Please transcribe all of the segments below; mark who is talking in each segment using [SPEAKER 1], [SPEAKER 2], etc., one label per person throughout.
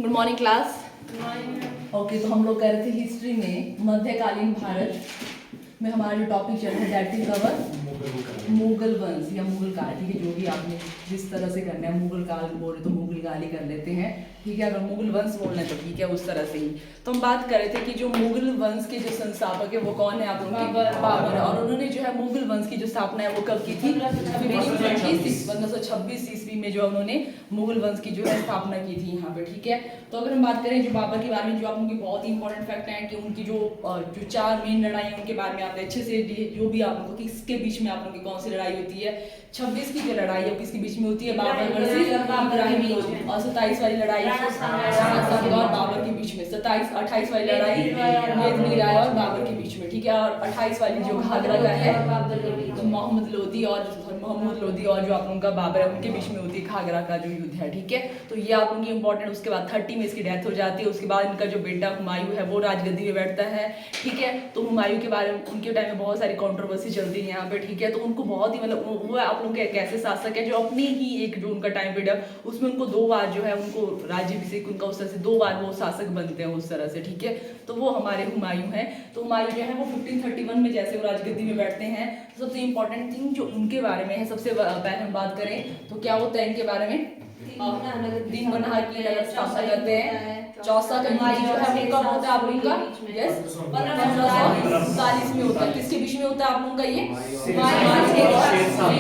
[SPEAKER 1] Good morning class. Okay, तो हम लोग कह रहे थे हिस्ट्री में मध्यकालीन भारत में हमारा जो टॉपिक चल रहा है दैट इज कवर मुगल वंश या मुगल काल। ठीक है, जो भी आपने जिस तरह से करना है, मुगल काल बोल रहे तो मुगल काल ही कर लेते हैं। ठीक है, अगर मुगल वंश बोलना है तो ठीक है, उस तरह से ही। तो हम बात कर रहे थे कि जो मुगल वंश के जो संस्थापक है वो कौन है, आप लोगों के बाबर। और उन्होंने जो है मुगल वंश की जो स्थापना है वो कब की थी? 1526 ईस्वी में जो उन्होंने मुगल वंश की जो है स्थापना की थी यहाँ पे। ठीक है, तो अगर हम बात करें जो बाबर के बारे में, जो आप उनके बहुत ही इंपॉर्टेंट फैक्ट हैं कि उनकी जो चार मेन लड़ाई है उनके बारे में आपने अच्छे से जो भी आप लोगों को किसके बीच में आप लोगों की कौन सी लड़ाई होती है, 26 की जो लड़ाई है किसके बीच में होती है? बाबर वर्सेस इब्राहिमी। और 27 वाली लड़ाई और बाबर के बीच में, 28 वाली लड़ाई राय और बाबर के बीच में। ठीक है, और 28 वाली जो घाघरा का है मोहम्मद लोधी और जो आप लोगों का बाबर है उनके बीच में होती है घाघरा का जो युद्ध है। ठीक है, तो ये आप लोगों की इंपॉर्टेंट। उसके बाद 30 में इसकी डेथ हो जाती है। उसके बाद इनका जो बेटा हुमायूं है वो राजगद्दी में बैठता है। ठीक है, तो हुमायूं के बारे में उनके टाइम में बहुत सारी कंट्रोवर्सी चलती है यहाँ पे। ठीक है, तो उनको बहुत ही मतलब वो आप लोगों के एक ऐसे शासक है जो अपने ही एक जो उनका टाइम पीरियड है उसमें उनको 2 बार जो है उनको राज्याभिषेक उनका उस तरह से 2 बार वो शासक बनते हैं उस तरह से। ठीक है, तो वो हमारे हुमायूं हैं। तो हुमायूं जो है वो 1531 में जैसे वो राजगद्दी में बैठते हैं, सबसे इंपॉर्टेंट थिंग जो उनके बारे में है, सबसे पहले हम बात करें तो क्या होता है इनके बारे में? दिन बनहार की नगर स्थापना करते हैं। चौसा का युद्ध जो है वो कब होता है आप लोगों का? यस, 1547 में होता है। किसके बीच में होता है आप लोगों का? ये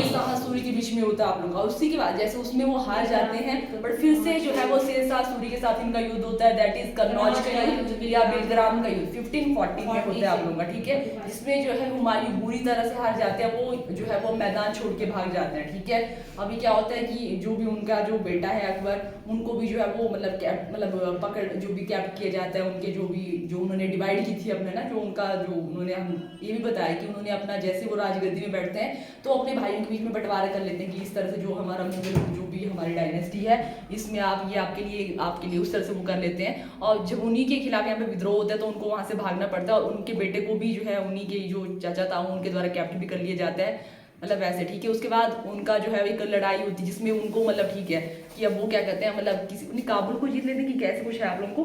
[SPEAKER 1] शाह सूरी के बीच में होता है आप लोगों का। उसी के बाद जैसे उसमें वो हार जाते हैं, बट फिर से जो है वो शेर शाह सूरी के साथ इनका युद्ध होता है, दैट इज कन्नौज का युद्ध या बेलग्राम का युद्ध 1540 में होता है आप लोगों का। ठीक है, इसमें जो है हुमायूं बुरी तरह से हार जाते हैं, वो जो है वो मैदान छोड़ के भाग जाते हैं। ठीक है, अभी क्या होता है कि जो भी उनका जो बेटा है अकबर, उनको भी जो है वो मतलब पकड़ जो भी कैप्ट किया जाता है, उनके जो उन्होंने डिवाइड की थी अपने ना, जो उनका जो उन्होंने हम ये भी बताया कि उन्होंने अपना जैसे वो राजगद्दी में बैठते हैं तो अपने भाइयों के बीच में बंटवारा कर लेते हैं कि इस तरह से जो हमारा मुगल जो भी हमारी डायनेस्टी है इसमें आप ये आपके लिए उस तरह से वो कर लेते हैं। और जब उन्हीं के खिलाफ यहाँ पे विद्रोह होता है तो उनको वहाँ से भागना पड़ता है, और उनके बेटे को भी जो है उन्हीं के जो चाचा था उनके द्वारा कैप्ट भी कर लिया जाता है, मतलब वैसे। ठीक है, उसके बाद उनका जो है एक लड़ाई होती है जिसमें उनको मतलब ठीक है कि अब वो क्या कहते हैं, मतलब किसी उन्हें काबुल को जीत लेते हैं कि कैसे कुछ है आप लोगों को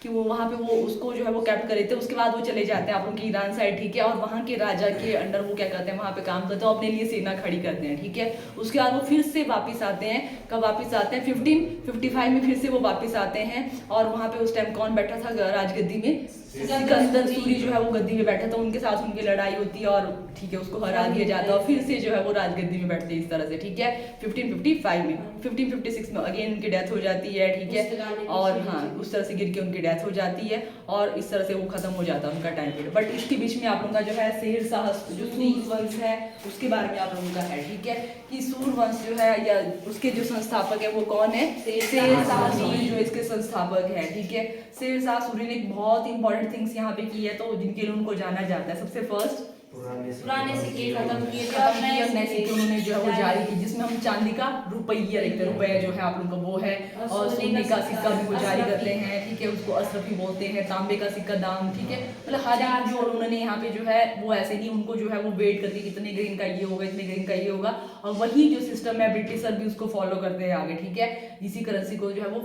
[SPEAKER 1] कि वो वहाँ पे वो उसको जो है वो कैप्ट कर लेते हैं। उसके बाद वो चले जाते हैं आप लोगों की ईरान साइड। ठीक है, और वहाँ के राजा के अंडर वो क्या करते हैं, वहाँ पे काम करते हैं और अपने लिए सेना खड़ी करते हैं। ठीक है, उसके बाद वो फिर से वापस आते हैं। कब वापस आते हैं? 1555 में फिर से वो वापस आते हैं। और वहाँ पे उस टाइम कौन बैठा था राजगद्दी में? सिकंदर सूरी जो है वो गद्दी में बैठा था, उनके साथ उनकी लड़ाई होती है और ठीक है उसको हरा दिया जाता है और फिर से जो है वो राजगद्दी में बैठते हैं इस तरह से। ठीक है, 1555 में 1556 में अगेन उनकी डेथ हो जाती है। ठीक है, और हाँ उस तरह से गिर के उनकी डेथ हो जाती है और इस तरह से वो खत्म हो जाता है उनका टाइम पीरियड। बट इसके बीच में आप लोगों का जो है शेर शाह जो सूर वंश है उसके बारे में आप लोगों का है। ठीक है, कि सूर वंश जो है या उसके जो संस्थापक है वो कौन है? शेर शाह सूरी जो इसके संस्थापक है। ठीक है, शेर शाह सूरी ने एक बहुत इंपॉर्टेंट थिंग्स यहाँ पे की है तो जिनके लिए उनको जाना जाता है। सबसे फर्स्ट पुराने सिक्के खत्म किए और नए सिक्के उन्होंने जो है वो जारी की, जिसमें हम चांदी का रुपया लिखते हैं, रुपया जो है आप लोगों का वो है, और सोने का सिक्का भी वो जारी करते हैं। ठीक है, उसको अशरफी बोलते हैं, तांबे का सिक्का दाम। ठीक है, मतलब हर एक जो उन्होंने यहाँ पे जो है वो ऐसे नहीं, उनको जो है वो वेट करके कितने ग्रेन का ये होगा, इतने ग्रेन का ये होगा, और वही जो सिस्टम है ब्रिटिशर भी उसको फॉलो करते हैं आगे। ठीक है, इसी करेंसी को जो है वो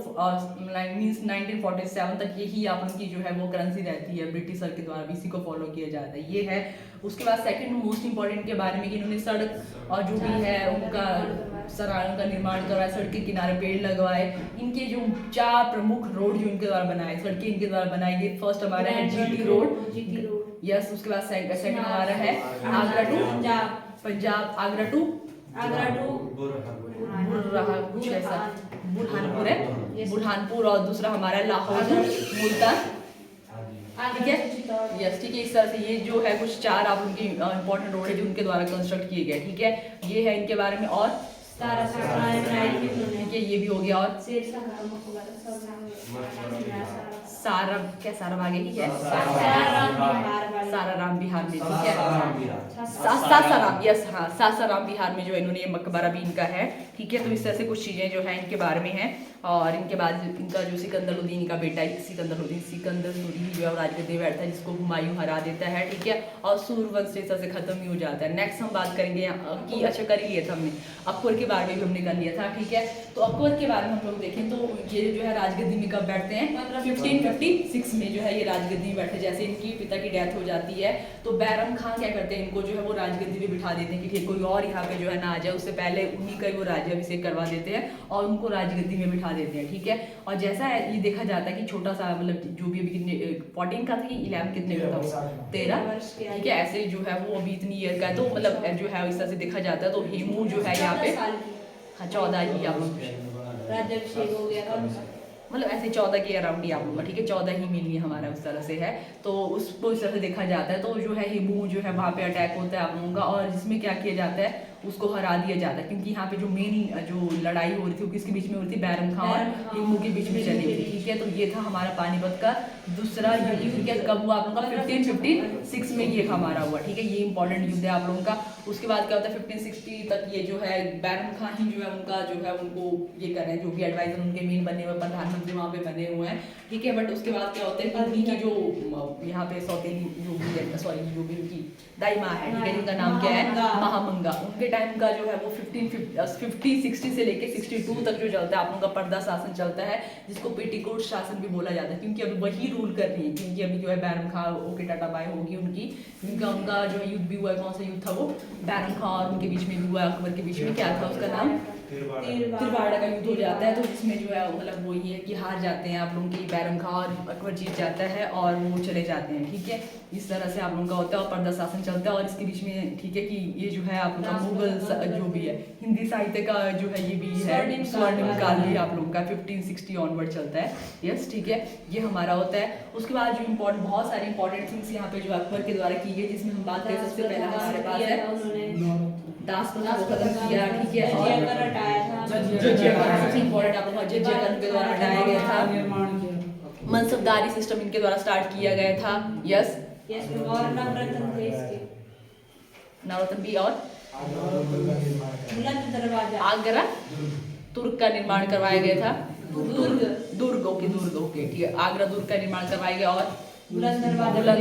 [SPEAKER 1] मीन्स 1947 तक यही आप उनकी जो है वो करेंसी रहती है, ब्रिटिशर के द्वारा भी इसी को फॉलो किया जाता है। ये है। उसके बाद सेकंड मोस्ट इंपॉर्टेंट के बारे में कि इन्होंने सड़क और जो भी है उनका सरायों का निर्माण करवाया, सड़क के किनारे पेड़ लगवाए। इनके जो 4 प्रमुख रोड जो इनके द्वारा बनाए, सड़कें इनके द्वारा बनाई गई। फर्स्ट हमारा है जीटी रोड, यस। उसके बाद सेकंड हमारा है आगरा टू पंजाब, आगरा टू कुछ ऐसा बुरहानपुर है, बुरहानपुर। और दूसरा हमारा लाहौर मुल्तान। ठीक है, यस। ठीक है, इस तरह से ये जो है कुछ 4 आप उनके इंपॉर्टेंट रोड है जो उनके द्वारा कंस्ट्रक्ट किए गए। ठीक है, ये है इनके बारे में। और ठीक है, ये भी हो गया। और सारा क्या सारा आगे ही है सासाराम बिहार में। ठीक है, सासाराम, यस हाँ, सासाराम बिहार में जो इन्होंने ये मकबरा भी इनका है। ठीक है, तो इस तरह से कुछ चीजें जो है इनके बारे में है। और इनके बाद इनका जो सिकंदर लोदी का बेटा है सिकंदर लोदी जो है राजगद्दी में बैठता है, जिसको हुमायूं हरा देता है, ठीक है। और सूर्यवंश जैसा से खत्म ही हो जाता है। नेक्स्ट हम बात करेंगे कि अच्छा कर ही लिया था हमने, अकबर के बारे में भी हमने कर लिया था, ठीक है। तो अकबर के बारे में हम लोग देखें तो ये जो है राजगद्दी में कब बैठते हैं, 1556 में जो है ये राजगद्दी में बैठे। जैसे इनकी पिता की डेथ हो जाती है तो बैरम खान क्या करते हैं, इनको जो है वो राजगद्दी में बिठा देते हैं कि ठीक कोई और यहाँ पे जो है ना आ जाए, उससे पहले उन्हीं का वो राज्याभिषेक करवा देते हैं और उनको राजगद्दी में बिठा देते हैं, ठीक है। और जैसा ये देखा जाता है कि छोटा सा मतलब जो भी अभी कितने 14 का था कि 11 कितने का था, 13 वर्ष, ठीक है। ऐसे जो है वो अभी इतनी ईयर का है, तो मतलब जो है इस तरह से देखा जाता है। तो हेमू जो है यहाँ पे हाँ 14 ही आप लोग
[SPEAKER 2] राज्याभिषेक हो गया था,
[SPEAKER 1] मतलब ऐसे 14 के अराउंड ही आप लोग, ठीक है। 14 ही मिली हमारा उस तरह से है, तो उसको इस तरह से देखा जाता है। तो जो है हिमू जो है वहाँ पे अटैक होता है आप लोगों का, और जिसमें क्या किया जाता है उसको हरा दिया जाता है, क्योंकि यहाँ पे जो मेन जो लड़ाई हो रही थी वो किसके बीच में हो रही थी, बैरम खान और हिमू के बीच में चली हुई थी, ठीक है। तो ये था हमारा पानीपत का दूसरा युद्ध, ठीक है। कब हुआ आप लोगों का, 1556 में ये हमारा हुआ, ठीक है। ये इंपॉर्टेंट युद्ध है आप लोगों का। उसके बाद क्या होता है 1560 तक ये जो है बैरम खान ही जो है उनका जो है उनको ये कर रहे हैं, जो भी एडवाइजर उनके मेन बने हुए प्रधानमंत्री वहाँ पे बने हुए हैं, ठीक है। बट उसके बाद क्या होता है कि उन्हीं की जो यहाँ पे सौतेली जो भी है सॉरी जो भी उनकी दाई माँ है, ठीक है, जिनका नाम क्या है महामंगा, उनके टाइम का जो है वो 1560 से लेके 62 तक जो चलता है आप लोगों का पर्दा शासन चलता है, जिसको पेटीकोट शासन भी बोला जाता है, क्योंकि अभी वही रूल कर रही है। क्योंकि अभी जो है बैरम खान ओके टाटाबाई होगी उनकी, उनका जो है युद्ध भी हुआ है, कौन सा युद्ध था वो, बैरम खान और उनके बीच में भी हुआ है, अकबर के बीच में, क्या था उसका नाम, तिरवाड़ा का युद्ध हो जाता है। तो इसमें जो है मतलब वो ये है कि हार जाते हैं आप लोगों की, बैरम खान और अकबर जीत जाता है और वो चले जाते हैं, ठीक है। इस तरह से आप लोगों का होता है और पर्दा शासन चलता है। और इसके बीच में ठीक है कि ये जो है आप लोगों का मुगल जो भी है हिंदी साहित्य का जो है ये भी है स्वर्णिम काल भी आप लोगों का 1560 ऑनवर्ड चलता है, यस, ठीक है। ये हमारा होता है। उसके बाद जो इम्पोर्टेंट बहुत सारे इंपॉर्टेंट थिंग्स यहाँ पे जो अकबर के द्वारा की गई, जिसमें हम बात करें सबसे पहले हमारे पास है दास प्रथा को खत्म किया, ठीक है। और जजिया कर सबसे इम्पोर्टेंट आप लोग जजिया कर के द्वारा हटाया गया था, मनसबदारी सिस्टम इनके द्वारा स्टार्ट किया गया था, यस।
[SPEAKER 2] और नवरत्न थे इसके,
[SPEAKER 1] नवरत्न भी, और
[SPEAKER 2] बुलंद दरवाजा,
[SPEAKER 1] आगरा तुर्क का निर्माण करवाया गया था, दुर्ग ओके ठीक है, आगरा दुर्ग का निर्माण करवाया गया। और
[SPEAKER 2] बुलंद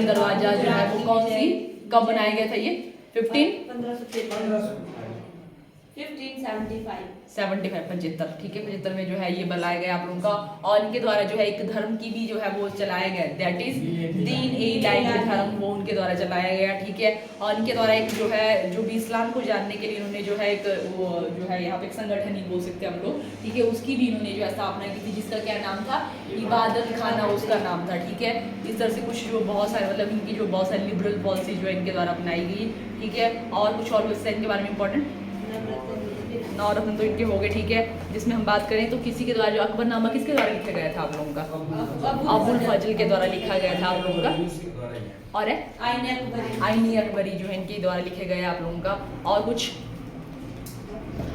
[SPEAKER 1] दरवाजा जो है वो कौन सी कब बनाया गया था, ये 1575, ठीक है, 75 में जो है ये बनाया गया आप लोगों का। और इनके द्वारा जो है एक धर्म की भी जो है वो चलाया गया, दैट इज दीन ए इलाही धर्म, वो उनके द्वारा चलाया गया, ठीक है। और इनके द्वारा एक जो है जो भी इस्लाम को जानने के लिए उन्होंने जो है एक वो जो है यहाँ पे एक संगठन ही बोल सकते हैं हम लोग, ठीक है, उसकी भी इन्होंने जो है स्थापना की थी, जिसका क्या नाम था, इबादत खाना उसका नाम था, ठीक है। इस तरह से कुछ जो बहुत सारे मतलब इनकी जो बहुत सारी लिबरल पॉलिसी जो है इनके द्वारा अपनाई गई, ठीक है। और कुछ और इनके बारे में इंपॉर्टेंट नवरत्न तो इनके हो गए, ठीक है। जिसमें हम बात करें तो किसी के द्वारा जो अकबरनामा किसके द्वारा लिखा गया था आप लोगों का, अबुल फजल के द्वारा लिखा गया था आप लोगों का। और है आईनी अकबरी जो है इनके द्वारा लिखे गए आप लोगों का। और कुछ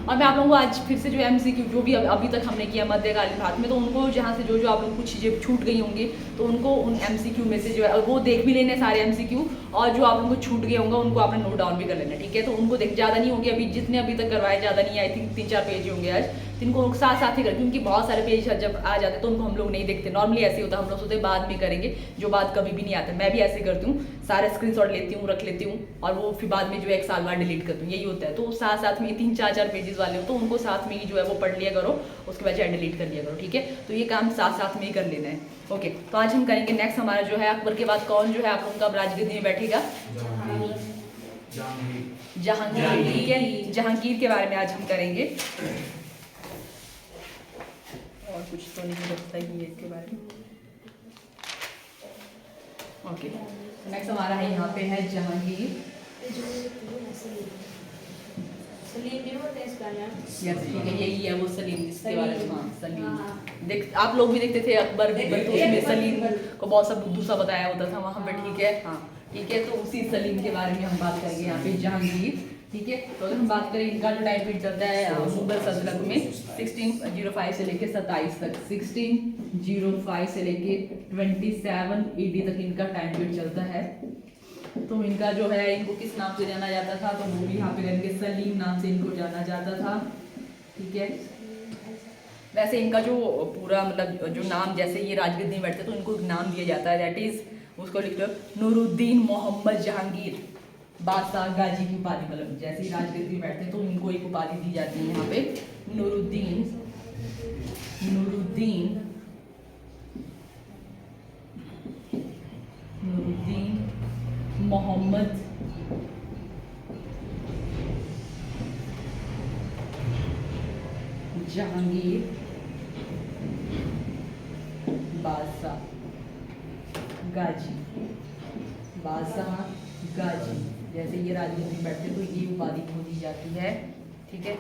[SPEAKER 1] और मैं आप लोगों को आज फिर से जो MCQ जो भी अभी तक हमने किया मध्यकालीन भारत में, तो उनको जहाँ से जो आप लोग कुछ चीज़ें छूट गई होंगी तो उनको उन MCQ में से जो है वो देख भी लेने सारे MCQ, और जो आप लोगों को छूट गए होंगे उनको आपने नोट डाउन भी कर लेना, ठीक है। तो उनको देख ज़्यादा नहीं होंगे, अभी जितने अभी तक करवाए ज़्यादा नहीं, आई थिंक 3-4 पेज होंगे आज, जिनको साथ साथ ही कर, क्योंकि बहुत सारे पेज जब आ जाते तो उनको हम लोग नहीं देखते, नॉर्मली ऐसे होता है, हम लोग सोचते बाद में करेंगे, जो बात कभी भी नहीं आता। मैं भी ऐसे करती हूँ, सारे स्क्रीनशॉट लेती हूँ, रख लेती हूँ, और वो फिर बाद में जो है 1 साल बाद डिलीट करती हूँ, यही होता है। तो साथ साथ में 3-4 पेजेस वाले हो तो उनको साथ में ही जो है वो पढ़ लिया करो, उसके बाद चाहे डिलीट कर लिया करो, ठीक है। तो ये काम साथ साथ में ही कर लेना है, ओके। तो आज हम करेंगे नेक्स्ट हमारा जो है अकबर के बाद कौन जो है आप लोगों का राजगद्दी में बैठेगा, जहांगीर, ठीक है। जहांगीर के बारे में आज हम करेंगे, और कुछ तो नहीं लगता ही है इसके बारे में, ओके। नेक्स्ट हमारा है यहाँ पे है जहांगीर, यस, ठीक है, यही है वो सलीम जिसके बारे में, हाँ सलीम देख आप लोग भी देखते थे अकबर बीरबल, तो उसमें सलीम को बहुत सा बुद्धू सा बताया होता था वहाँ पे, ठीक है, हाँ ठीक है। तो उसी सलीम के बारे में हम बात करेंगे यहाँ पे जहांगीर, ठीक है। तो अगर हम बात करें इनका जो टाइम पीरियड चलता है मुगल सल्तनत में 1605 से लेके 27 तक, 1605 से लेके 27 AD तक इनका टाइम पीरियड चलता है। तो इनका जो है इनको किस नाम से जाना जाता था, तो वो भी यहाँ पे करेंगे सलीम नाम से इनको जाना जाता था, ठीक है। वैसे इनका जो पूरा मतलब जो नाम, जैसे ये राजगद्दी में बैठते तो इनको एक नाम दिया जाता है, दैट इज उसको लिख लो नूरुद्दीन मोहम्मद जहांगीर बादशाह गाजी की उपाधि। मतलब जैसे ही राजगद्दी में बैठते हैं तो इनको एक उपाधि दी जाती है यहाँ पे, नूरुद्दीन नूरुद्दीन नूरुद्दीन मोहम्मद जहांगीर बादशाह गाजी, बादशाह गाजी। जैसे ये राजगद्दी में बैठते तो ये उपाधि को दी जाती है, ठीक है।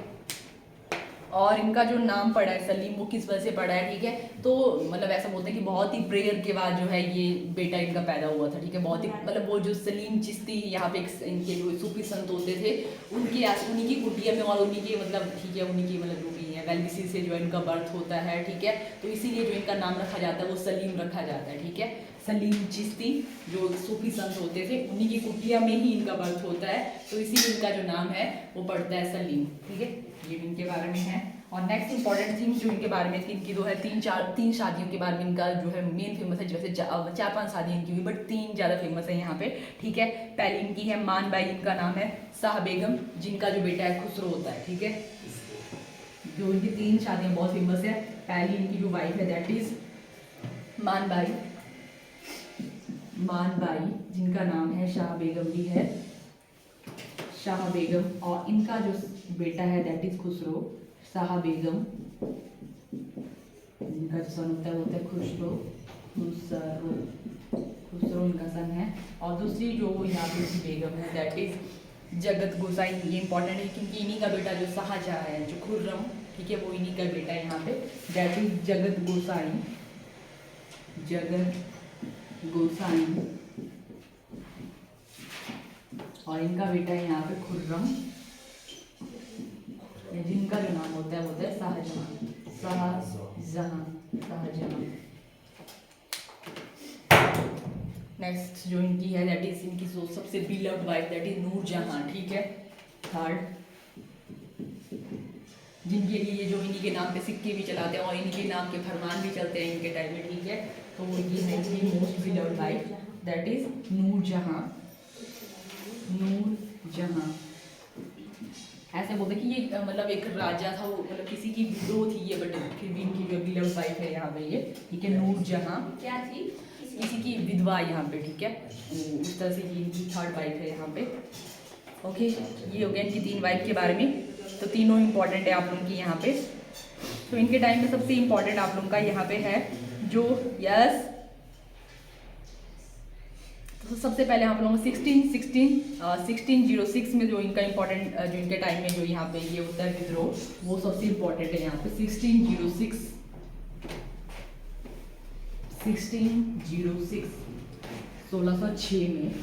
[SPEAKER 1] और इनका जो नाम पड़ा है सलीम, वो किस वजह से पड़ा है, ठीक है। तो मतलब ऐसा बोलते हैं कि बहुत ही प्रेयर के बाद जो है ये बेटा इनका पैदा हुआ था, ठीक है। बहुत ही मतलब वो जो सलीम चिश्ती यहाँ पे इनके जो सूफी संत होते थे उन्हीं की कुटिया में और उन्हीं के मतलब, ठीक है, उन्हीं की मतलब जो भी है वेलविसी से जो इनका बर्थ होता है, ठीक है। तो इसीलिए जो इनका नाम रखा जाता है वो सलीम रखा जाता है, ठीक है। सलीम चिश्ती जो सूफी संत होते थे उन्हीं की कुटिया में ही इनका बर्थ होता है, तो इसीलिए इनका जो नाम है वो पड़ता है सलीम, ठीक है। ये भी इनके बारे में है। और नेक्स्ट इंपॉर्टेंट थिंग जो इनके बारे में थी, इनकी जो है तीन शादियों के बारे में इनका जो है मेन फेमस है। जैसे 4-5 शादियाँ इनकी हुई, बट 3 ज़्यादा फेमस है यहाँ पे, ठीक है। पहली इनकी है मान बाई, इनका नाम है शाह बेगम, जिनका जो बेटा है खुसरो होता है, ठीक है। जो इनकी 3 शादियाँ बहुत फेमस है। पहली इनकी जो वाइफ है दैट इज मान बाई, जिनका नाम है शाह बेगम भी है, शाह बेगम। और इनका जो बेटा है दैट इज खुसरो, शाह बेगम, इनका जो सन होता है खुसरो इनका सन है। और दूसरी जो यहाँ पे उसकी बेगम है दैट इज जगत गोसाई। ये इंपॉर्टेंट है क्योंकि इन्हीं का बेटा जो शाहजहाँ है, जो खुर्रम, ठीक है, वो इन्हीं का बेटा है यहाँ पे, दैट इज जगत गोसाई। और इनका बेटा है यहाँ पे खुर्रम, जिनका जो नाम होता है शाहजहाँ। नेक्स्ट जो इनकी है दैट इज इनकी सबसे beloved wife that is Nurjahan, ठीक है। थर्ड, जिनके लिए जो इन्हीं के नाम पे सिक्के भी चलाते हैं और इन्हीं के नाम के फरमान भी चलते हैं इनके टाइम में, ठीक है। तो ये है इनकी most beloved wife that is Nurjahan. ऐसे बोलते हैं कि ये मतलब एक राजा था, वो मतलब किसी की विडो थी ये, बट फिर भी इनकी जो बिलव्ड वाइफ है यहाँ पे ये, ठीक है, नूरजहां।
[SPEAKER 2] क्या थी?
[SPEAKER 1] किसी की विधवा यहाँ पे, ठीक है। उस तरह से ये इनकी थर्ड वाइफ है यहाँ पे, ओके। ये हो गया इनकी 3 वाइफ के बारे में। तो तीनों इंपॉर्टेंट है आप लोगों की यहाँ पे। तो इनके टाइम में सबसे इम्पॉर्टेंट आप लोगों का यहाँ पे है जो तो सबसे पहले आप लोगों को 1606 में जो इनका इम्पोर्टेंट जो इनके टाइम में जो यहाँ पे ये होता है विद्रोह, वो सबसे इम्पोर्टेंट है यहाँ पे। 1606 1606 में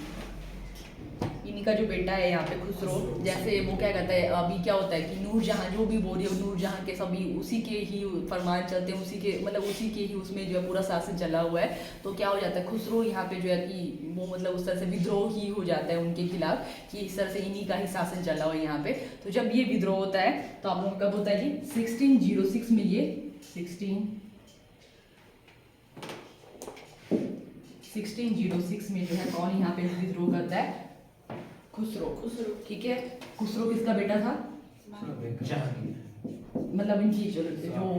[SPEAKER 1] इन्हीं का जो बेटा है यहाँ पे खुसरो, जैसे वो क्या कहता है, अभी क्या होता है कि नूरजहां जो भी बोल रही है, नूरजहां के सभी उसी के ही फरमान चलते हैं, उसी के मतलब उसी के ही उसमें जो है पूरा शासन चला हुआ है। तो क्या हो जाता है, खुसरो यहाँ पे जो है कि वो मतलब उस तरह से विद्रोह ही हो जाता है उनके खिलाफ, कि इस तरह से इन्हीं का ही शासन चला हुआ है यहाँ पे। तो जब ये विद्रोह होता है तो आप लोगों का कब होता है जी, 1606 में। ये 1606 में जो है कौन यहाँ पे विद्रोह करता है, खुसरो, ठीक है। खुसरो किसका बेटा था, मतलब इनकी जो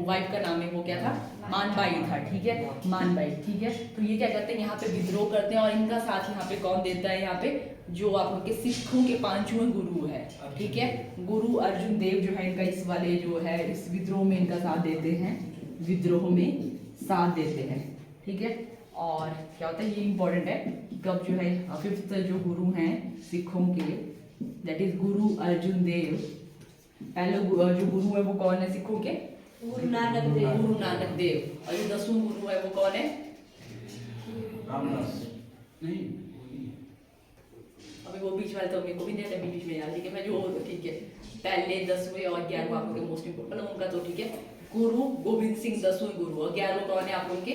[SPEAKER 1] वाइफ का नाम है वो क्या था, मानबाई था, ठीक है, मानबाई, ठीक है। तो ये क्या करते हैं यहाँ पे विद्रोह करते हैं, और इनका साथ यहाँ पे कौन देता है, यहाँ पे जो आप लोग के सिखों के 5वें गुरु है, ठीक है, गुरु अर्जुन देव जो है इनका इस वाले जो है इस विद्रोह में इनका साथ देते हैं, विद्रोह में साथ देते हैं, ठीक है। और क्या होता है, ये इंपॉर्टेंट है कि कब जो है 5th जो गुरु हैं सिखों के, दैट इज गुरु अर्जुन देव। पहले जो गुरु है वो कौन है सिखों के,
[SPEAKER 2] गुरु नानक देव।
[SPEAKER 1] गुरु नानक देव। और जो 10वां गुरु है वो कौन है,
[SPEAKER 3] रामदास। नहीं,
[SPEAKER 1] अभी वो बीच वाले तो मेरे को भी नहीं है बीच में यार, ठीक है। मैं जो ठीक है पहले 10वें और 11वां आप लोग के मोस्ट इंपोर्टेंट उनका, तो ठीक है, गुरु गोविंद सिंह 10वें गुरु, और 11वां कौन है आप लोग के,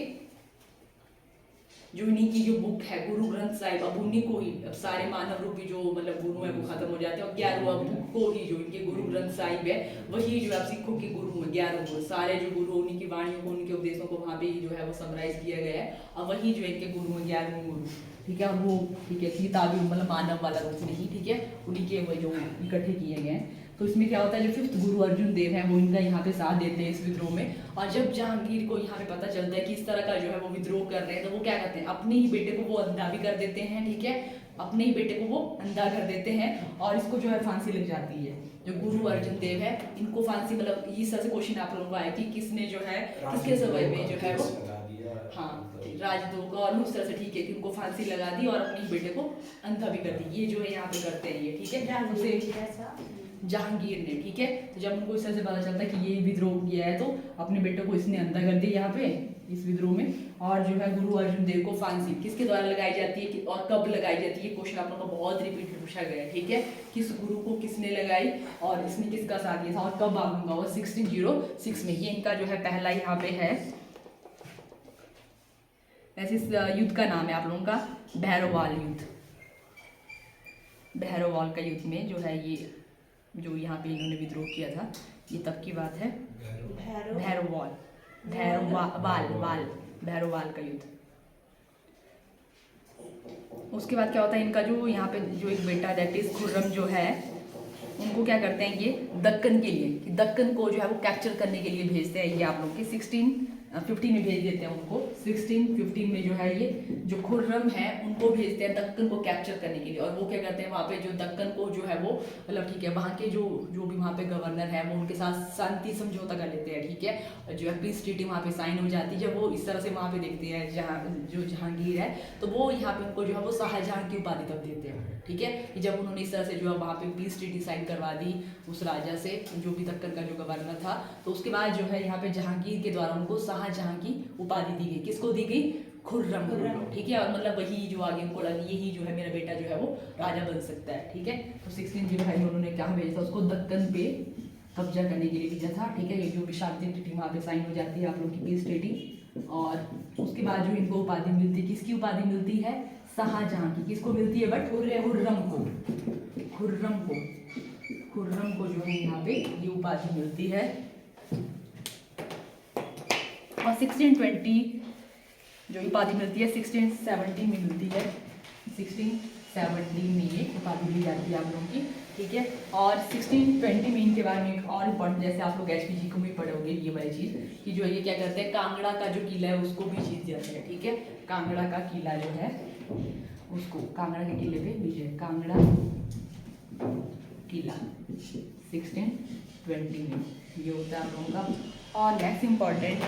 [SPEAKER 1] जो इन्हीं की जो बुक है गुरु ग्रंथ साहिब, अब उन्हीं को ही अब सारे मानव रूपी जो मतलब गुरु है वो खत्म हो जाते हैं और 11वां बुक को ही जो इनके गुरु ग्रंथ साहिब है वही जो है सिखों के गुरु में 11 गुरु, सारे जो गुरु उन्हीं की वाणियों को उनके उपदेशों को वहाँ पे ही जो है वो समराइज किया गया है और वही जो है इनके गुरु में 11वें गुरु, ठीक है। और वो ठीक है किताबी मतलब मानव वाला रूप नहीं, ठीक है, उन्हीं के वो जो इकट्ठे किए गए हैं। तो इसमें क्या होता है जो 5th गुरु अर्जुन देव है वो इनका यहाँ पे साथ देते हैं इस विद्रोह में। और जब जहांगीर को यहाँ पे पता चलता है कि इस तरह का जो है वो विद्रोह कर रहे हैं तो वो क्या करते हैं अपने ही बेटे को वो अंधा भी कर देते हैं, ठीक है, अपने ही बेटे को वो अंधा कर देते हैं और इसको जो है फांसी लग जाती है। जो गुरु अर्जुन देव है इनको फांसी मतलब इस तरह से क्वेश्चन आप लोगों को आया कि किसने जो है किसके समय में जो है वो हाँ राजद्रोह का और उस तरह से ठीक है कि उनको फांसी लगा दी और अपने ही बेटे को अंधा भी कर दी, ये जो है यहाँ पे करते हैं ये, ठीक है, उसे जहांगीर ने, ठीक है। तो जब उनको इस तरह से पता चलता है कि ये विद्रोह किया है तो अपने बेटे को इसने अंधा कर दिया यहाँ पे इस विद्रोह में। और जो है गुरु अर्जुन देव को फांसी किसके द्वारा लगाई जाती है और कब लगाई जाती है, क्वेश्चन आप लोगों को बहुत रिपीट पूछा गया है, ठीक है, किस गुरु को किसने लगाई और इसने किसका साथ दिया था और कब आऊंगा वो 1606 में। ये इनका जो है पहला यहाँ पे है, ऐसे इस युद्ध का नाम है आप लोगों का भैरववाल युद्ध। भैरववाल का युद्ध में जो है ये जो यहाँ पे इन्होंने विद्रोह किया था ये तब की बात है। भैरववाल भैरववाल का युद्ध। उसके बाद क्या होता है इनका जो यहाँ पे जो एक बेटा दैट इज खुर्रम जो है उनको क्या करते हैं ये दक्कन के लिए कि दक्कन को जो है वो कैप्चर करने के लिए भेजते हैं। ये आप लोग के 1615 में भेज देते हैं उनको। 1615 में जो है ये जो खुर्रम है उनको भेजते हैं दक्कन को कैप्चर करने के लिए और वो क्या करते हैं वहाँ पे जो दक्कन को जो है वो मतलब ठीक है वहाँ के जो भी वहाँ पे गवर्नर है वो उनके साथ शांति समझौता कर लेते हैं, ठीक है, जो है पीस ट्रीटी वहाँ पे साइन हो जाती है। जब वो इस तरह से वहाँ पे देखते हैं जहाँ जो जहांगीर है तो वो यहाँ पे उनको जो है वो शाहजहां की उपाधि तब देते हैं, ठीक है, कि जब उन्होंने इस तरह से जो है वहाँ पे पीस ट्रीटी साइन करवा दी उस राजा से जो भी दक्कन का जो गवर्नर था। तो उसके बाद जो है यहाँ पे जहांगीर के द्वारा उनको शाहजहां की उपाधि दी गई। किसको दी गई? खुर्रम, ठीक है, और मतलब वही जो आगे उनको लगी यही जो है मेरा बेटा जो है वो राजा बन सकता है, ठीक है। तो 1605 में उन्होंने कहाँ भेजा था उसको दक्कन पे कब्जा करने के लिए भेजा था, ठीक है। ये जो भी शांति ट्रीटी वहाँ पे साइन हो जाती है आप लोग की पीस ट्रीटी और उसके बाद जो इनको उपाधि मिलती है, किसकी उपाधि मिलती है? शाहजहां की। किसको मिलती है? बट खुर्रम को जो है यहाँ पे ये उपाधि मिलती है। और 1620 जो उपाधि मिलती है 1670 में मिलती है, 1670 में ये उपाधि दी जाती है आप लोगों की, ठीक है। और 1620 में इनके बारे में एक और इम्पोर्टेंट जैसे आप लोग HPG को भी पढ़ोगे ये वाली चीज़ कि जो ये क्या करते हैं कांगड़ा का जो किला है उसको भी जीत जाते हैं, ठीक है। कांगड़ा का किला जो है उसको कांगड़ा के किले पे विजय, कांगड़ा किला 1620 में ये होता है आप लोगों का। और नेक्स्ट इम्पॉर्टेंट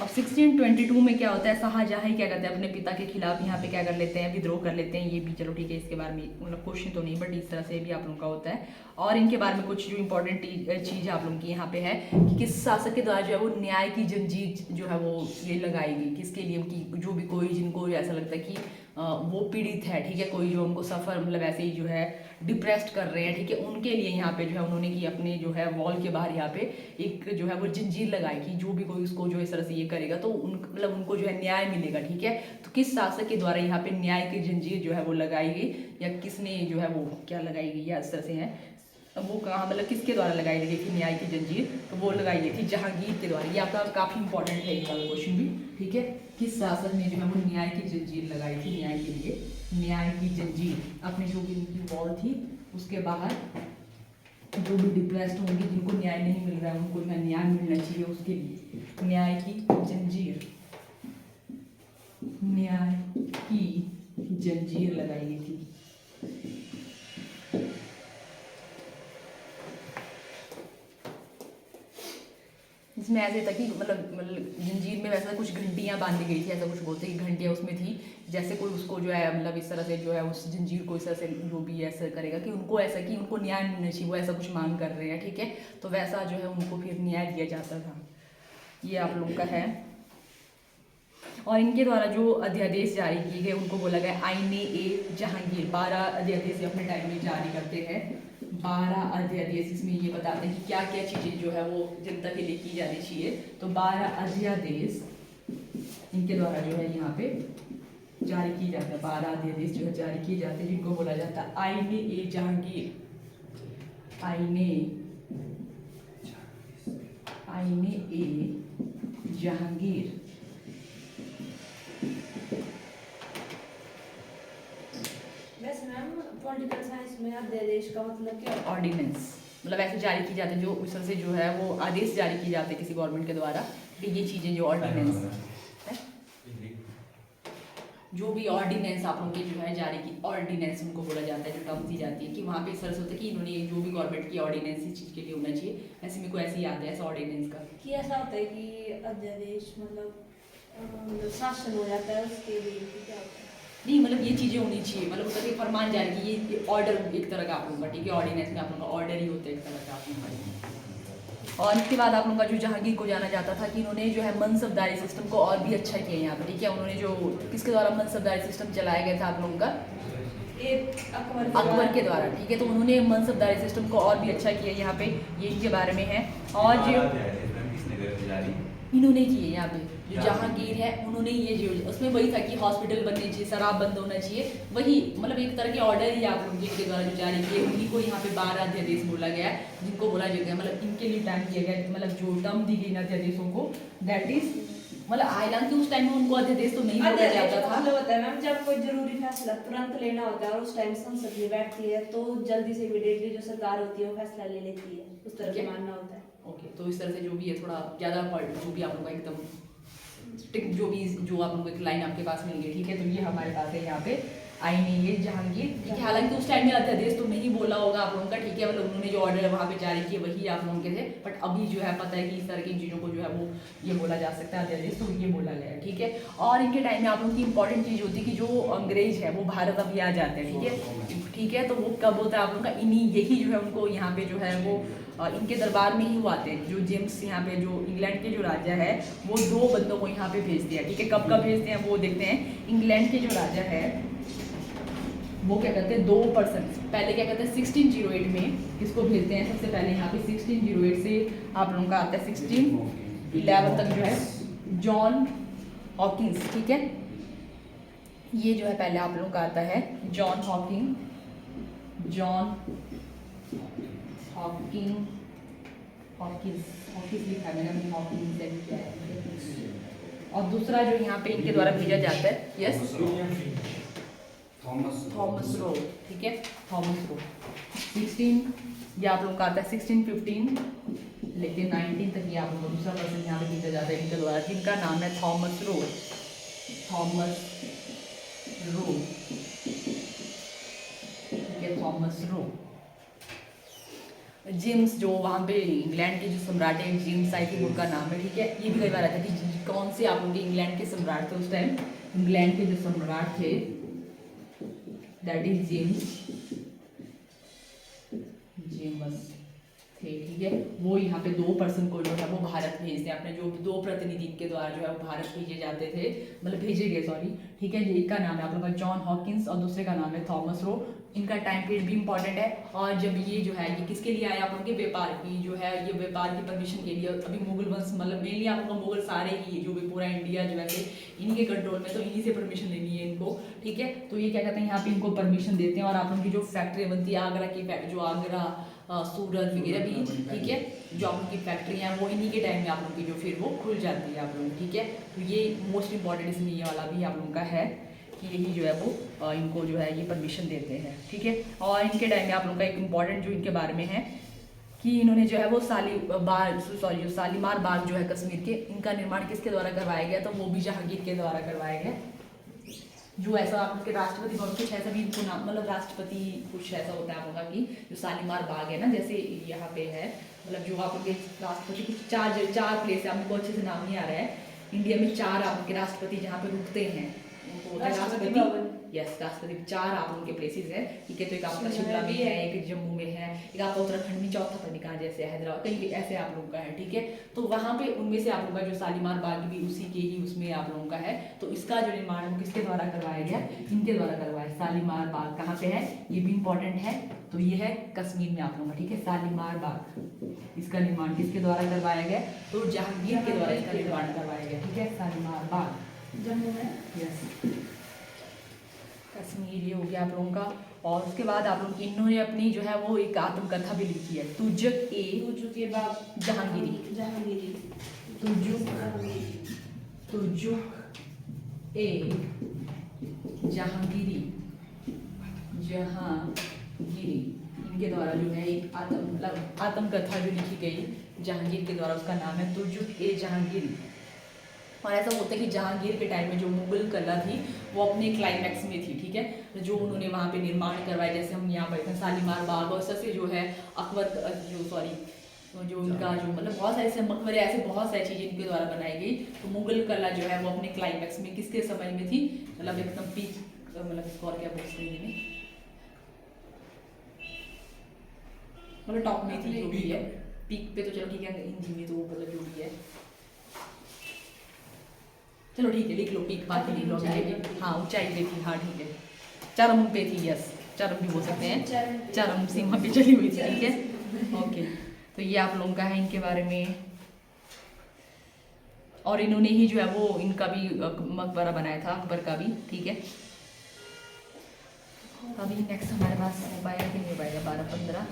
[SPEAKER 1] अब 1622 में क्या होता है शाहजहां क्या करते हैं अपने पिता के खिलाफ यहाँ पे क्या कर लेते हैं विद्रोह कर लेते हैं। ये भी चलो ठीक है इसके बारे में मतलब क्वेश्चन तो नहीं बट इस तरह से भी आप लोगों का होता है। और इनके बारे में कुछ जो इंपॉर्टेंट चीज़ आप लोगों की यहाँ पे है कि किस शासक के द्वारा जो है वो न्याय की जंजीर जो है वो ये लगाएगी किसके लिए कि जो भी कोई जिनको ऐसा लगता है कि वो पीड़ित है, ठीक है, कोई जो उनको सफ़र मतलब ऐसे ही जो है डिप्रेस्ड कर रहे हैं, ठीक है, उनके लिए यहाँ पे जो है उन्होंने की अपने जो है वॉल के बाहर यहाँ पे एक जो है वो जंजीर लगाई कि जो भी कोई उसको जो इस तरह से ये करेगा तो मतलब उनको जो है न्याय मिलेगा, ठीक है। तो किस शासक के द्वारा यहाँ पे न्याय की जंजीर जो है वो लगाई गई या किसने जो है वो क्या लगाई गई या इस तरह से है वो कहाँ मतलब किसके द्वारा लगाई गई थी न्याय की जंजीर? तो वो लगाई गई थी जहांगीर के द्वारा। ये आपका काफ़ी इंपॉर्टेंट है ये वाला क्वेश्चन भी, ठीक है। किस शासक ने जो है वो न्याय की जंजीर लगाई थी? न्याय के लिए न्याय की जंजीर अपने जो भी उनकी वॉल थी उसके बाहर जो भी डिप्रेस्ड होंगे जिनको न्याय नहीं मिल रहा है उनको जो है न्याय मिलना चाहिए उसके लिए न्याय की जंजीर, न्याय की जंजीर लगाई गई थी। इसमें ऐसे था कि मतलब जंजीर में वैसा कुछ घंटियां बांधी गई थी, ऐसा कुछ बोलते हैं कि घंटियां उसमें थी जैसे कोई उसको जो है मतलब इस तरह से जो है उस जंजीर को इस तरह से जो भी ऐसा करेगा कि उनको ऐसा कि उनको न्याय मिलना चाहिए वो ऐसा कुछ मांग कर रहे हैं, ठीक है। तो वैसा जो है उनको फिर न्याय दिया जाता था। ये आप लोग का है। और इनके द्वारा जो अध्यादेश जारी किए गए उनको बोला गया आईने ए जहांगीर। 12 अध्यादेश अपने टाइम में जारी करते हैं। 12 अध्यादेश, इसमें ये बताते हैं कि क्या क्या चीज़ें जो है वो जनता के लिए की जानी चाहिए। तो 12 अध्यादेश इनके द्वारा जो है यहाँ पे जारी की जाता है। 12 अध्यादेश जो है जारी किए जाते हैं जिनको बोला जाता है आईने ए जहांगीर। आईने ए जहांगीर।
[SPEAKER 2] वैसे मैम पॉलिटिकल साइंस में अध्यादेश का मतलब क्या है?
[SPEAKER 1] ऑर्डिनेंस, मतलब ऐसे जारी की जाते हैं जो उस तरह से जो है वो आदेश जारी किए जाते हैं किसी गवर्नमेंट के द्वारा कि ये चीज़ें जो ऑर्डिनेंस जो भी ऑर्डिनेंस आप लोगों के जो है जारी की, ऑर्डिनेंस उनको बोला जाता है, जो टर्म दी जाती है कि वहाँ पे सर्च होता है कि इन्होंने जो भी गवर्नमेंट की ऑर्डिनेंस इस चीज़ के लिए होना चाहिए। ऐसे में कोई ऐसी याद है ऐसा ऑर्डिनेंस का
[SPEAKER 2] कि ऐसा होता है कि अध्यादेश मतलब शासन हो जाता है उसके लिए कि क्या होता है?
[SPEAKER 1] नहीं, मतलब ये चीज़ें होनी चाहिए, मतलब उसका एक फरमान जारी की, ये ऑर्डर एक तरह का आप लोगों का, ठीक है। ऑर्डिनेंस में आप लोगों का ऑर्डर ही होता है एक तरह का आप लोगों का। और इसके बाद आप लोगों का जो जहांगीर को जाना जाता था कि इन्होंने जो है मनसबदारी सिस्टम को और भी अच्छा किया यहाँ पर, ठीक है। उन्होंने जो किसके द्वारा मनसबदारी सिस्टम चलाया गया था आप लोगों का,
[SPEAKER 2] एक
[SPEAKER 1] अकबर के द्वारा, ठीक है। तो उन्होंने मनसबदारी सिस्टम को और भी अच्छा किया यहाँ पे, ये इनके बारे में है। और जो इन्होंने किए यहाँ पे जो जहांगीर है उन्होंने ये जो उसमें वही था कि हॉस्पिटल बनने चाहिए, शराब बंद होना चाहिए, वही मतलब एक तरह के ऑर्डर ही आप लोगों के द्वारा जो जारी किए उन्हीं को यहाँ पे 12 अध्यादेश बोला गया है, जिनको बोला गया मतलब इनके लिए टाइम दिया गया, मतलब जो टर्म दी गई अध्यादेशों को, दैट इज मतलब हालांकि उस टाइम में उनको अध्यादेश तो नहीं बोला जाता था।
[SPEAKER 2] मतलब होता है मैम जब कोई जरूरी फैसला तुरंत लेना होता है और उस टाइम संसद में बैठती है तो जल्दी से इमीडिएटली जो सरकार होती है वो फैसला ले लेती है, उस तरह से मानना होता है।
[SPEAKER 1] ओके, तो इस तरह से जो भी है थोड़ा ज़्यादा जो भी आप लोगों का एकदम जो आप लोगों को एक लाइन आपके पास मिल गई, ठीक है। तो ये हमारे पास है यहाँ पे आईने ये जहांगीर, ठीक है। हालांकि उस टाइम में अध्यादेश तो नहीं बोला होगा आप लोगों का, ठीक है। मतलब उन्होंने जो ऑर्डर वहाँ पे जारी किए वही आप लोगों के थे, बट अभी जो है पता है कि इस तरह की चीज़ों को जो है वो ये बोला जा सकता है अध्यादेश, तो ये बोला गया है, ठीक है। और इनके टाइम में आप लोगों की इंपॉर्टेंट चीज़ होती है कि जो अंग्रेज है वो भारत अभी आ जाते हैं, ठीक है। तो वो कब होता है आप लोगों का, इन्हीं यही जो है उनको यहाँ पे जो है वो इनके दरबार में ही वो आते हैं। जो जेम्स यहाँ पे जो इंग्लैंड के जो राजा है वो 2 बंदों को यहाँ पे भेजते हैं, ठीक है। कब कब भेजते हैं वो देखते हैं। इंग्लैंड के जो राजा है वो क्या करते हैं 2 पर्सन पहले क्या कहते हैं 1608 में किसको भेजते हैं, सबसे पहले यहाँ पे 1608 से आप लोगों का आता है 1611 तक जो है जॉन हॉकिंस, ठीक है। ये जो है पहले आप लोगों का आता है जॉन हॉकिंस लिखा है मैंने अपनी हॉकिंस से किया है। और दूसरा जो यहाँ पे इनके द्वारा भेजा जाता है यस थॉमस रो, ठीक है। थॉमस रो 16 ये आप लोगों का आता है 1615, लेकिन 19 तक ये आप लोगों को दूसरा पर्सन यहाँ पे भेजा जाता है इनके द्वारा, जिनका नाम है थॉमस रो, ठीक है। थॉमस रो जेम्स जो वहाँ पे इंग्लैंड के जो सम्राट है जेम्स आई थिंक उनका नाम है, ठीक है। ये भी कई बार आता है कि कौन से आप लोग के इंग्लैंड के सम्राट थे उस टाइम, इंग्लैंड के जो सम्राट थे दैट इज जेम्स थे, ठीक है। वो यहाँ पे 2 पर्सन को जो है वो भारत भेजते हैं, अपने जो 2 प्रतिनिधि के द्वारा जो है वो भारत भेजे जाते थे, मतलब भेजे गए सॉरी, ठीक है। एक का नाम है आप लोगों का जॉन हॉकिंस और दूसरे का नाम है थॉमस रो। इनका टाइम पीरियड भी इंपॉर्टेंट है। और जब ये जो है ये किसके लिए आया आप लोगों के व्यापार की जो है ये व्यापार की परमिशन के लिए, अभी मुगल वंश मतलब मेनली आप लोगों का मुगल सारे ही जो भी पूरा इंडिया जो है इन्हीं के कंट्रोल में, तो इन्हीं से परमिशन लेनी है इनको, ठीक है। तो ये क्या कहते हैं यहाँ पे इनको परमिशन देते हैं और आप लोगों की जो फैक्ट्री बनती है आगरा की जो आगरा सूरत वगैरह भी, ठीक है, जो आप लोगों की फैक्ट्री हैं वो इन्हीं के टाइम में आप लोगों की जो फिर वो खुल जाती है आप लोगों की, ठीक है। तो ये मोस्ट इंपॉर्टेंट इसमें ये वाला भी आप लोगों का है कि यही जो है वो इनको जो है ये परमिशन देते हैं, ठीक है। और इनके टाइम में आप लोगों का एक इम्पॉर्टेंट जो इनके बारे में है कि इन्होंने जो है वो शालीमार बाग जो है कश्मीर के, इनका निर्माण किसके द्वारा करवाया गया, तो वो भी जहांगीर के द्वारा करवाया गया। जो ऐसा आप के राष्ट्रपति भवन कुछ ऐसा भी इनको नाम मतलब राष्ट्रपति कुछ ऐसा होता है होगा कि जो शालीमार बाग है ना, जैसे यहाँ पे है मतलब जो आपके राष्ट्रपति कुछ 4 प्लेस है, आपको अच्छे से नाम नहीं आ रहा है। इंडिया में 4 आपके राष्ट्रपति जहाँ पे रुकते हैं उनको होता है राष्ट्रपति यस राष्ट्रपति 4 आप लोगों के प्लेसेस है, ठीक है। तो एक आपका शिमला में है, एक जम्मू में है, एक आपका उत्तराखंड में, चौथा पता नहीं कहाँ, जैसे हैदराबाद, कहीं ऐसे आप लोगों का है, ठीक है। तो वहाँ पे उनमें से आप लोगों का जो शालीमार बाग भी उसी के ही उसमें आप लोगों का है। तो इसका जो निर्माण वो किसके द्वारा करवाया गया, इनके द्वारा करवाया। शालीमार बाग कहाँ पे है, ये भी इंपॉर्टेंट है। तो ये है कश्मीर में आप लोगों का, ठीक है। शालीमार बाग इसका निर्माण किसके द्वारा करवाया गया, तो जहांगीर के द्वारा इसका निर्माण करवाया गया, ठीक है। शालीमार बाग
[SPEAKER 2] जम्मू में,
[SPEAKER 1] यस कश्मीर ये हो गया आप लोगों का। और उसके बाद आप लोग इन्होंने अपनी जो है वो एक आत्मकथा भी लिखी है, तुजुक ए
[SPEAKER 2] तुझे बाग
[SPEAKER 1] जहांगीरी,
[SPEAKER 2] जहांगीरी,
[SPEAKER 1] तुजुक
[SPEAKER 2] जहांगीरी,
[SPEAKER 1] तुजुक ए जहांगीरी, जहांगीरी इनके द्वारा जो है एक आत्मकथा जो लिखी गई जहांगीर के द्वारा, उसका नाम है तुजुक ए जहांगीरी। और ऐसा होता है कि जहांगीर के टाइम में जो मुगल कला थी वो अपने क्लाइमैक्स में थी, ठीक है। जो उन्होंने वहाँ पे निर्माण करवाया, जैसे हम यहाँ पर शालीमार बाग और से जो है अकबर जो उनका जो मतलब बहुत सारे ऐसे मकबरे, ऐसे बहुत सारी चीज़ें इनके द्वारा बनाई गई। तो मुगल कला जो है वो अपने क्लाइमैक्स में किसके समय में थी, मतलब एकदम पीक, मतलब इसको और क्या बोलते हैं, मतलब टॉप में थी, जो भी है पीक पे। तो चलो ठीक है, हिंदी में तो मतलब जो भी है, चलो ठीक है लिख लो पीक, बाकी लिख लो अभी। हाँ ऊंचाई पे थी, हाँ ठीक है, चरम पे थी, यस चरम भी बोल सकते हैं, चरम सीमा पे चली हुई थी, ठीक है। ओके, तो ये आप लोगों का है इनके बारे में। और इन्होंने ही जो है वो इनका भी मकबरा बनाया था, अकबर का भी, ठीक है। अभी नेक्स्ट हमारे पास हो पाएगा कि नहीं हो पाएगा, 12-15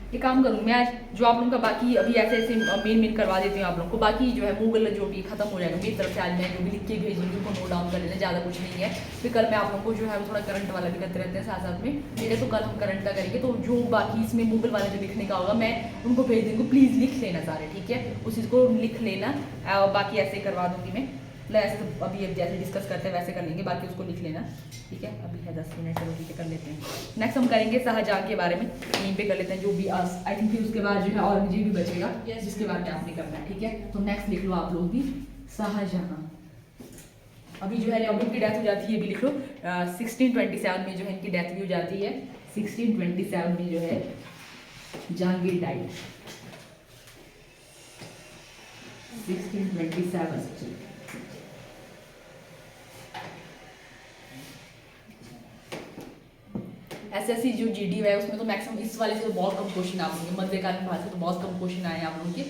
[SPEAKER 1] ये काम करूँ मैं आज, जो आप लोगों का बाकी अभी ऐसे ऐसे मेन करवा देती हूँ आप लोगों को। बाकी जो है मुगल जो भी खत्म हो जाएगा मेरी तरफ से, आज मैं जो भी लिख के भेजूँगी उनको नोट डाउन कर लेना, ज़्यादा कुछ नहीं है। फिर कल मैं आप लोगों को जो है थोड़ा करंट वाला भी करते रहते हैं साथ साथ में, ठीक है। तो कल हम करंट का करेंगे, तो जो बाकी इसमें मुगल वाले जो लिखने का होगा मैं उनको भेज दूँगी, प्लीज़ लिख लेना सारे, ठीक है। उस चीज़ को लिख लेना, बाकी ऐसे करवा दूँगी मैं, मतलब ऐसे तो अभी अब जैसे डिस्कस करते हैं वैसे कर लेंगे, बाकी उसको लिख लेना, ठीक है। अभी है 10 मिनट, चलो ठीक है कर लेते हैं। नेक्स्ट हम करेंगे शाहजहाँ के बारे में, यहीं पे कर लेते हैं जो भी आई थिंक। फिर उसके बाद जो है औरंगजेब भी बचेगा, जिसके बाद में आपने करना है, ठीक है। तो नेक्स्ट लिख लो आप लोग भी शाहजहाँ। अभी जो है जब इनकी डेथ हो जाती है, ये भी लिख लो 1627 में जो है इनकी डेथ भी हो जाती है। 1627 में जो है जहांगीर डाइड, 1627। एसएससी जो जीडी है उसमें तो मैक्सिमम इस वाले से तो बहुत कम क्वेश्चन आप लोगों के, मध्यकालीन भारत से तो बहुत कम क्वेश्चन आए हैं आप लोगों के,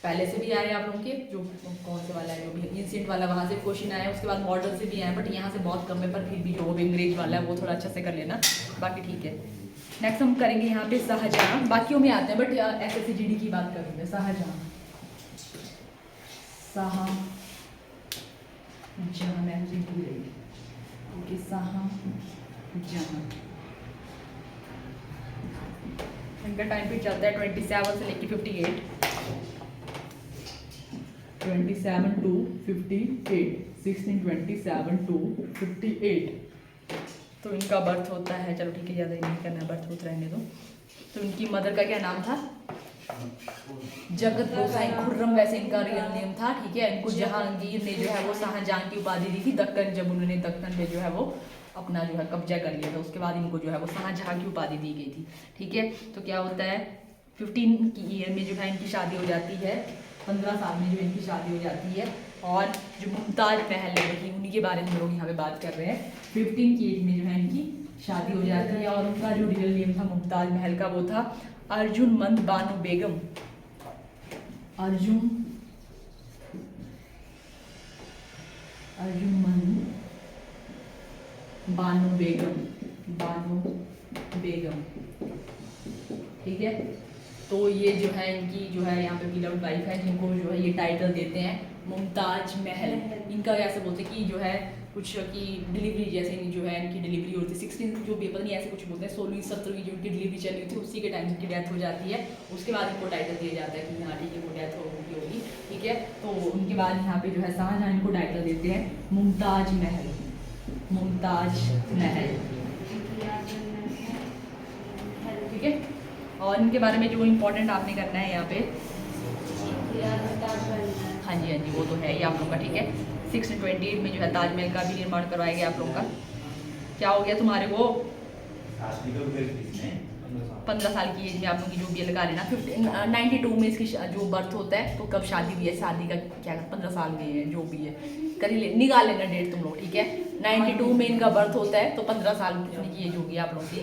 [SPEAKER 1] पहले से भी आए हैं आप लोगों के, जो कौन से वाला है जो भी एंशिएंट वाला वहाँ से क्वेश्चन आया है, उसके बाद मॉडर्न से भी आए हैं, बट यहाँ से बहुत कम है। पर फिर भी जो भी अंग्रेज वाला है वो थोड़ा अच्छा से कर लेना, बाकी ठीक है। नेक्स्ट हम करेंगे यहाँ पे शाहजहाँ, बाकियों में आते हैं बट एसएससी जीडी की बात करेंगे। शाहजहाँ, शाहजहाँ मैं भूल रही, ओके शाहजहाँ। इनका टाइम पीरियड चलता है 27 से लेके 58, 27 to 58, 1627 to 58। तो इनका बर्थ होता है, चलो ठीक है ज़्यादा नहीं करना, बर्थ होता रहने दो। तो इनकी मदर का क्या नाम था, जगत गोसाई खुर्रम, वैसे इनका रियल नेम था, ठीक है। इनको जहांगीर ने जो है वो शाहजहाँ की उपाधि दी थी दक्कन, जब उन्होंने दक्कन में जो है वो अपना जो है कब्जा कर लिया था, उसके बाद इनको जो है वो शाहजहाँ की उपाधि दी गई थी, ठीक है। तो क्या होता है 15 की ईयर में जो है इनकी शादी हो जाती है, 15 साल में जो इनकी शादी हो जाती है। और जो मुमताज महल है उन्हीं के बारे में हम लोग यहाँ पे बात कर रहे हैं। 15 की एज में जो है इनकी शादी हो जाती है, और उनका जो रियल नेम था मुमताज महल का वो था अर्जुमंद बानो बेगम, अर्जुमंद बानो बेगम, ठीक है। तो ये जो है इनकी जो है यहाँ पे बिलव्ड वाइफ है, जिनको जो है ये टाइटल देते हैं मुमताज महल। इनका ऐसे बोलते हैं कि जो है कुछ की डिलीवरी, जैसे जो है इनकी डिलीवरी होती है 16 जो भी पता नहीं ऐसे कुछ बोलते हैं, 16वीं 17वीं जो इनकी डिलीवरी चली हुई थी उसी के टाइम इनकी डेथ हो जाती है। उसके बाद इनको टाइटल दिया जाता है कि हाँ ठीक है वो डेथ होगी, ठीक है। तो उनके बाद यहाँ पे जो है शाहजहाँ इनको टाइटल देते हैं मुमताज महल, ठीक है। और इनके बारे में जो इम्पोर्टेंट आपने करना है यहाँ पे हाँ जी वो तो है ही आप लोगों का, ठीक है। 1628 में जो है ताजमहल का भी निर्माण करवाया गया आप लोगों का। क्या हो गया तुम्हारे को? 15 साल की एज में आप लोग की जो भी लगा लेना। 92 में इसकी जो बर्थ होता है, तो कब शादी हुई है, शादी का क्या 15 साल में है जो भी है, कर ही ले, निकाल लेना डेट तुम लोग, ठीक है। 92 में इनका बर्थ होता है, तो 15 साल की एज होगी आप लोगों की,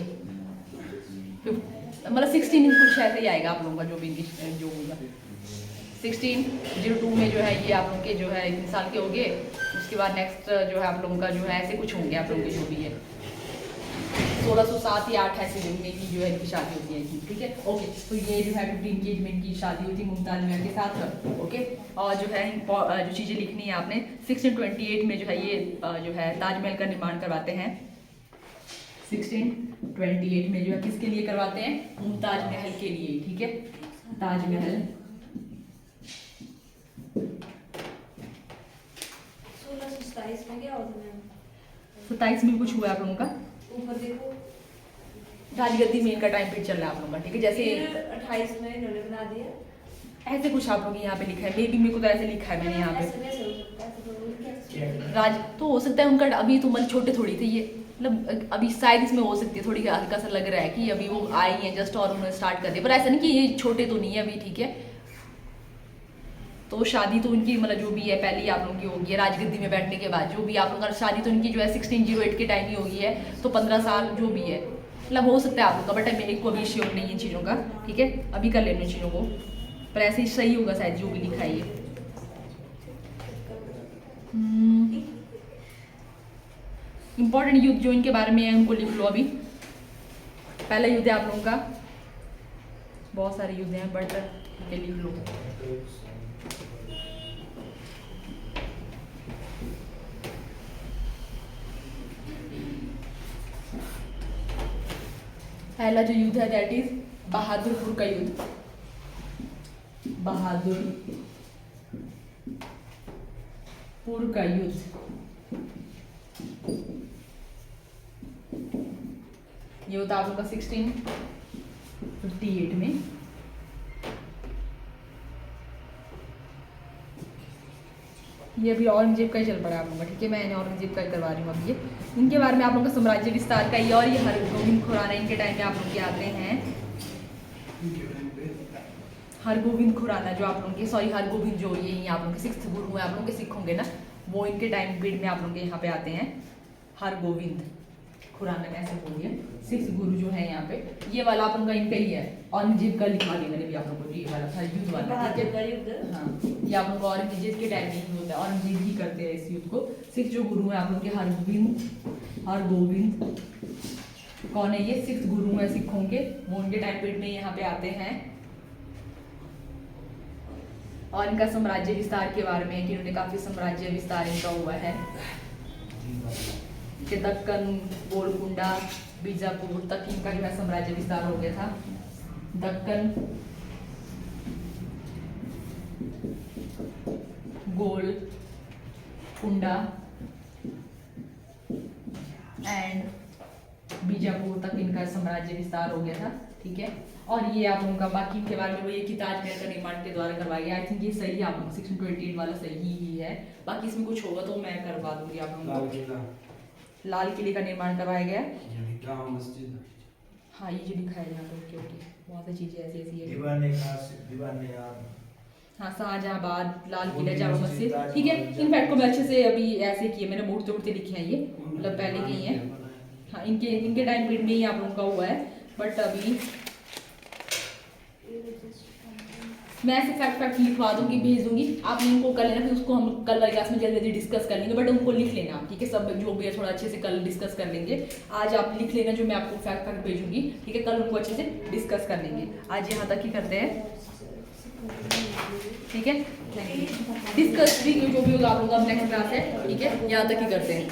[SPEAKER 1] मतलब 16 कुछ ऐसे ही आएगा आप लोगों का जो भी इनकी जो होगा। 1602 में जो है ये आप लोग के जो है 1 साल के होंगे। उसके बाद नेक्स्ट जो है आप लोगों का जो है ऐसे कुछ होंगे आप लोगों के जो भी है 1607 या 8 ऐसे दिन में की जो है इनकी शादी होती है, ठीक है। ओके, तो ये जो है 15 की एज में इनकी शादी होती है मुमताज महल के साथ, ओके। और जो है जो चीज़ें लिखनी है आपने, 1628 में जो है ये जो है ताजमहल का निर्माण करवाते हैं। 1628 में जो है किसके लिए करवाते हैं? मुमताज महल के लिए, ठीक है। ताजमहल
[SPEAKER 2] 1627 में क्या होता है?
[SPEAKER 1] 27 में कुछ हुआ है आप लोगों का,
[SPEAKER 2] ऊपर देखो
[SPEAKER 1] राजगद्दी में इनका टाइम पीरियड चल रहा है आप लोगों का, ठीक है। जैसे
[SPEAKER 2] 28 में इन्होंने बना दिया,
[SPEAKER 1] ऐसे कुछ आप लोग यहाँ पे लिखा है, मे बी मेरे को तो ऐसे लिखा है मैंने यहाँ पे।
[SPEAKER 2] ऐसे कैसे हो सकता है?
[SPEAKER 1] राज तो हो सकता है उनका, अभी तो मतलब छोटे थोड़ी थे ये, मतलब अभी शायद इसमें हो सकती है थोड़ी हल्का सा लग रहा है कि अभी वो आई हैं जस्ट और उन्होंने स्टार्ट कर दिया, पर ऐसा नहीं कि ये छोटे तो नहीं है अभी, ठीक है। तो शादी तो उनकी मतलब जो भी है पहले ही आप लोगों की होगी है राजगद्दी में बैठने के बाद, जो भी आप लोगों का शादी तो उनकी जो है 1608 के टाइम ही होगी है, तो 15 साल जो भी है मतलब हो सकता है आप लोग का, बट मेरे को अभी श्योर नहीं है इन चीज़ों का, ठीक है। अभी कर लेना इन चीज़ों को, पर ऐसे ही सही होगा शायद जो भी लिखा है ये। इंपॉर्टेंट युद्ध जो इनके बारे में है उनको लिख लो अभी। पहला युद्ध है आप लोगों का, बहुत सारे युद्ध हैं बट ये लिख लो। पहला जो युद्ध है दैट इज बहादुरपुर का युद्ध, बहादुरपुर का युद्ध। ये होता है आप लोग का 1658 में। ये अभी औरंगजेब का ही चल पड़ा है आप लोगों का, ठीक है। मैं औरंगजेब का ही करवा रही हूँ अभी ये। इनके बारे में आप लोगों का साम्राज्य विस्तार का ये, और ये हरगोविंद खुराना इनके टाइम में आप लोग के आते हैं। हरगोविंद खुराना जो आप लोगों के, सॉरी हरगोविंद जो ये आप लोगों के 6th गुरु हैं आप लोगों के, सिख होंगे ना, वो इनके टाइम पीरियड में आप लोगों के यहाँ पे आते हैं। हरगोविंद खुराना कैसे बोलिए, 6th गुरु जो है यहाँ पे, ये वाला आप लोगों का इनका ही है। औरंगजेब का लिखा दिया मैंने भी आप लोगों को, ये वाला था युद्ध वाला, हाँ ये आप लोग औरंगजेब के टाइम में ही होता है, औरंगजेब ही करते हैं इस युद्ध को। 6 जो गुरु हैं आप लोग के हरगोविंद कौन है ये? 6th गुरु है सिखों के, वो उनके टाइम पीरियड में यहाँ पे आते हैं। और इनका साम्राज्य विस्तार के बारे में कि इन्होंने काफी साम्राज्य विस्तार इनका हुआ है, कि दक्कन, गोलकुंडा, बीजापुर तक इनका जो है साम्राज्य विस्तार हो गया था। दक्कन, गोलकुंडा एंड बीजापुर तक इनका साम्राज्य विस्तार हो गया था, ठीक है। और ये आप लोगों का बाकी के बारे में वो ये कि ताजमहल का निर्माण के द्वारा करवाया गया। आई थिंक ये सही है आप लोग 1628 वाला सही ही है, बाकी इसमें कुछ होगा तो मैं करवा दूंगी आप लोगों को। लाल किले का निर्माण करवाया गया। हाँ ये जो लिखा है यहाँ पे, ओके ओके, बहुत सी चीजें ऐसी ऐसी है। हाँ शाहजहांबाद, लाल किला, जामा मस्जिद, ठीक है। इन फैक्ट को मैं अच्छे से अभी ऐसे किए मैंने, बोर्ड तोड़ के लिखे हैं ये, मतलब पहले के ही हैं। हाँ इनके टाइम पीरियड में ही आप लोगों का हुआ है, बट अभी मैं ऐसे फैक्ट लिखवा दूंगी, भेज दूंगी, आप इनको कर लेना, फिर उसको हम कल वाली क्लास में जल्दी जल्दी डिस्कस कर लेंगे, बट उनको लिख लेना आप, ठीक है। सब जो भी है थोड़ा अच्छे से कल डिस्कस कर लेंगे। आज आप लिख लेना जो मैं आपको फैक्ट भेजूंगी, ठीक है। कल उनको अच्छे से डिस्कस कर लेंगे। आज यहाँ तक ही करते हैं, ठीक है। डिस्कस भी जो भी होगा आप लोग का नेक्स्ट क्लास है, ठीक है, यहाँ तक ही करते हैं।